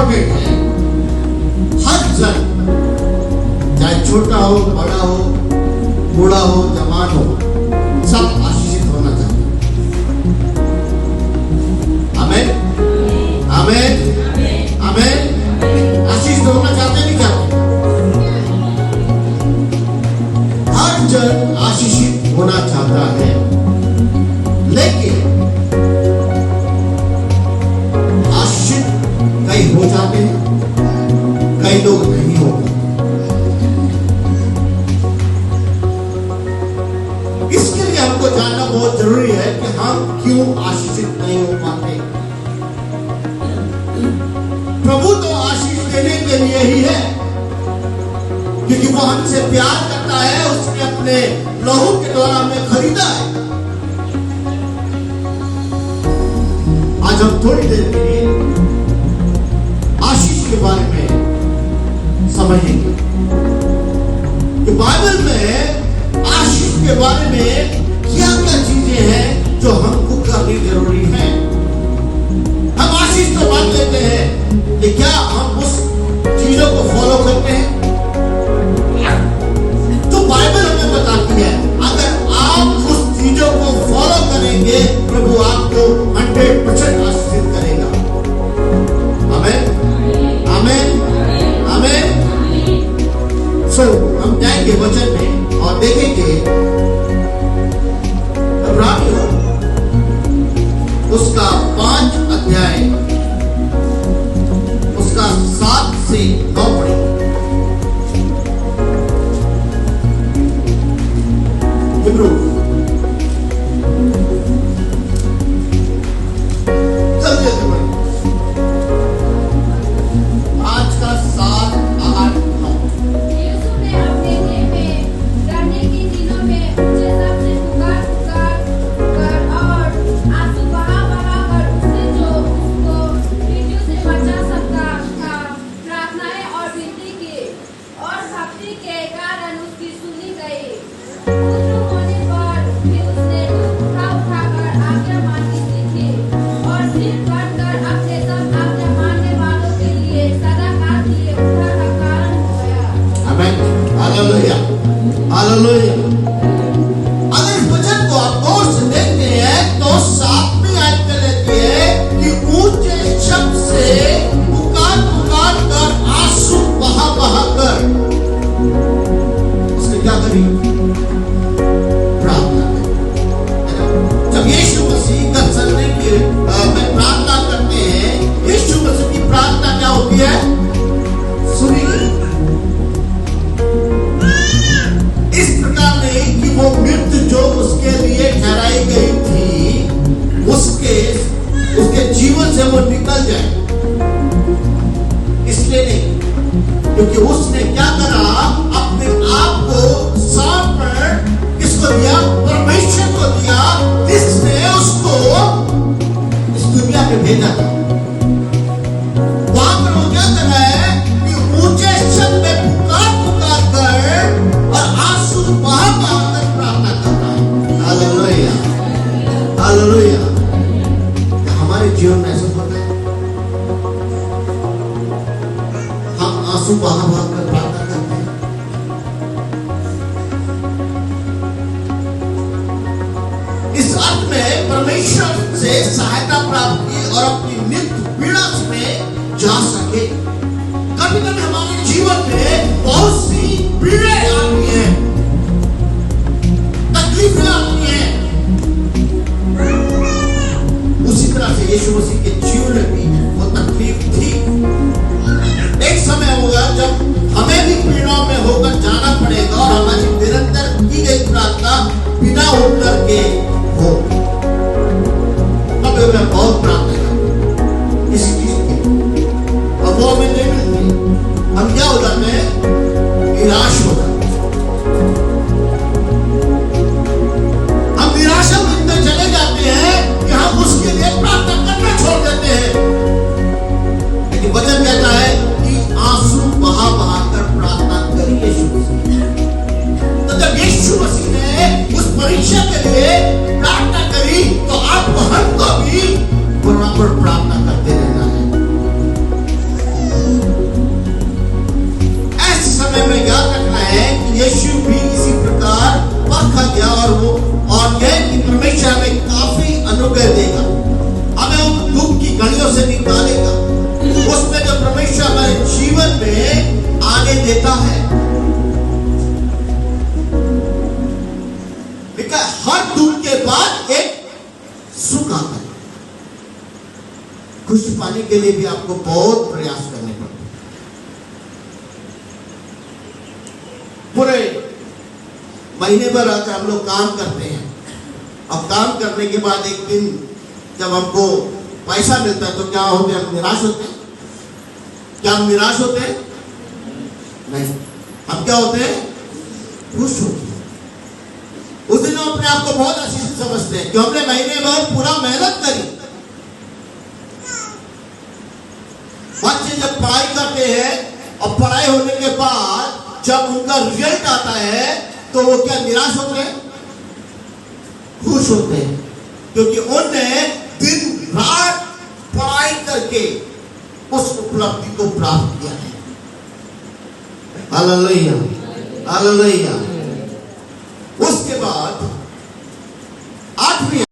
Important है। हर जन, चाहे छोटा हो, बड़ा हो, बूढ़ा हो, जवान हो, सब आशीषित होना चाहिए। आमीन, आमीन, आमीन। आशीषित होना चाहते नहीं चाहते? हर जन आशीषित होना चाहता है, लेकिन आशीषित कई हो जाते हैं, कई लोग नहीं होते। इसके लिए हमको जानना बहुत जरूरी है कि हम क्यों आशीषित नहीं हो पाते। प्रभु तो आशीष देने के लिए ही है, क्योंकि वो हमसे प्यार करता है, उसने अपने लहू के द्वारा हमें खरीदा है। आज हम थोड़ी देर के लिए आशीष के बारे में समझेंगे कि बाइबल में आशीष के बारे में क्या क्या चीजें हैं जो हमको करनी जरूरी है। हम आशीष तो मांग लेते हैं, कि क्या हम उस चीजों को फॉलो करते हैं? तो बाइबल हमें बताती है, अगर आप उस चीजों को फॉलो करेंगे, प्रभु आपको 100% आशीषित करेगा। आमीन, आमीन, आमीन। सो हम जाएंगे वचन में और देखेंगे इब्रानियों उसका 5 अध्याय, उसका 7 से 9 पढ़ेंगे। हिब्रू जल्दी जल्दी पढ़ेंगे। 5 का 7, 8, 9। यीशु ने अपने देह में डरने के दिनों में ऊंचे शब्द से पुकार पुकार कर और आंसू बहा बहा कर उसने जो उसको मृत्यु से बचा सकता था, प्रार्थनाएं और विनती की और भक्ति के कारण उसकी सुनी गई। पुत्र होने पर भी उसने दुख उठा उठाकर आज्ञा माननी सीखी और सिर कटकर अपने सब आज्ञा मानने वालों के लिए सदा काल के लिए उद्धार का कारण हो गया। आमीन, हालेलुया, हालेलुया। अगर इस वचन को आप गौर से देखते हैं तो 7वीं आयत में लेती है कि ऊंचे शब्द से पुकार पुकार कर, आंसू बहा बहा कर उसने क्या करी? प्रार्थना करी। जब यीशु मसीह का चलने के में प्रार्थना करते हैं, यीशु मसीह की प्रार्थना क्या होती है? सुनी गई। इस प्रकार नहीं कि वो मृत्यु जो उसके लिए ठहराई गई थी, उसके जीवन से वो निकल जाए, इसलिए नहीं, क्योंकि उसने क्या करा? अपने आप को समर्पण किसको दिया? परमेश्वर को दिया, जिसने उसको इस दुनिया में भेजा था। वहां पर वो क्या कर रहा है कि ऊंचे शब्द में पुकार पुकार कर और आंसू बहा बहा कर प्रार्थना कर रहा है। Hallelujah, hallelujah. क्या हमारे जीवन में ऐसा होता है? हम आंसू बहा बहा कर प्रार्थना करते हैं। इस अर्थ में परमेश्वर से सहायता प्राप्त की और अपनी नित्य पीड़ा में जा सके। कभी कभी हमारे जीवन में बहुत सी पीड़ाएं आती हैं, तकलीफें आती हैं। उसी तरह से यीशु मसीह के जीवन में भी वो तकलीफ थी। एक समय होगा जब हमें भी पीड़ाओं में होकर जाना पड़ेगा और हमारी निरंतर की गई प्रार्थना बिना उठ करके हो। कभी मैं बहुत प्रार्थना करता हूं किसी चीज की और वो हमें नहीं मिलती, हम क्या हो जाते हैं? निराश हो जाते हैं। हम निराशा में चले जाते हैं कि हम उसके लिए प्रार्थना करना छोड़ देते हैं। लेकिन वचन कहता है कि आंसू बहा बहा कर प्रार्थना करिए यीशु मसीह। तो जब यीशु मसीह ने उस परीक्षा के लिए से निकालेगा, उसमें जो परमेश्वर हमारे जीवन में आने देता है। देखा, हर दुख के बाद एक सुख आता है। खुशी पाने के लिए भी आपको बहुत प्रयास करने पड़ते हैं। पूरे महीने भर अगर हम लोग काम करते हैं, अब काम करने के बाद एक दिन जब हमको पैसा मिलता है तो क्या होते हैं? हम निराश होते हैं। क्या हम निराश होते हैं? नहीं, हम क्या होते हैं? खुश होते हैं। उस दिन हम अपने आप को बहुत आशीषित समझते हैं कि हमने महीने भर पूरा मेहनत करी। बच्चे जब पढ़ाई करते हैं और पढ़ाई होने के बाद जब उनका रिजल्ट आता है तो वो क्या निराश होते हैं? खुश होते हैं, क्योंकि उनने दिन रात पढ़ाई करके उस उपलब्धि को प्राप्त किया है। Hallelujah, hallelujah. उसके बाद 8वीं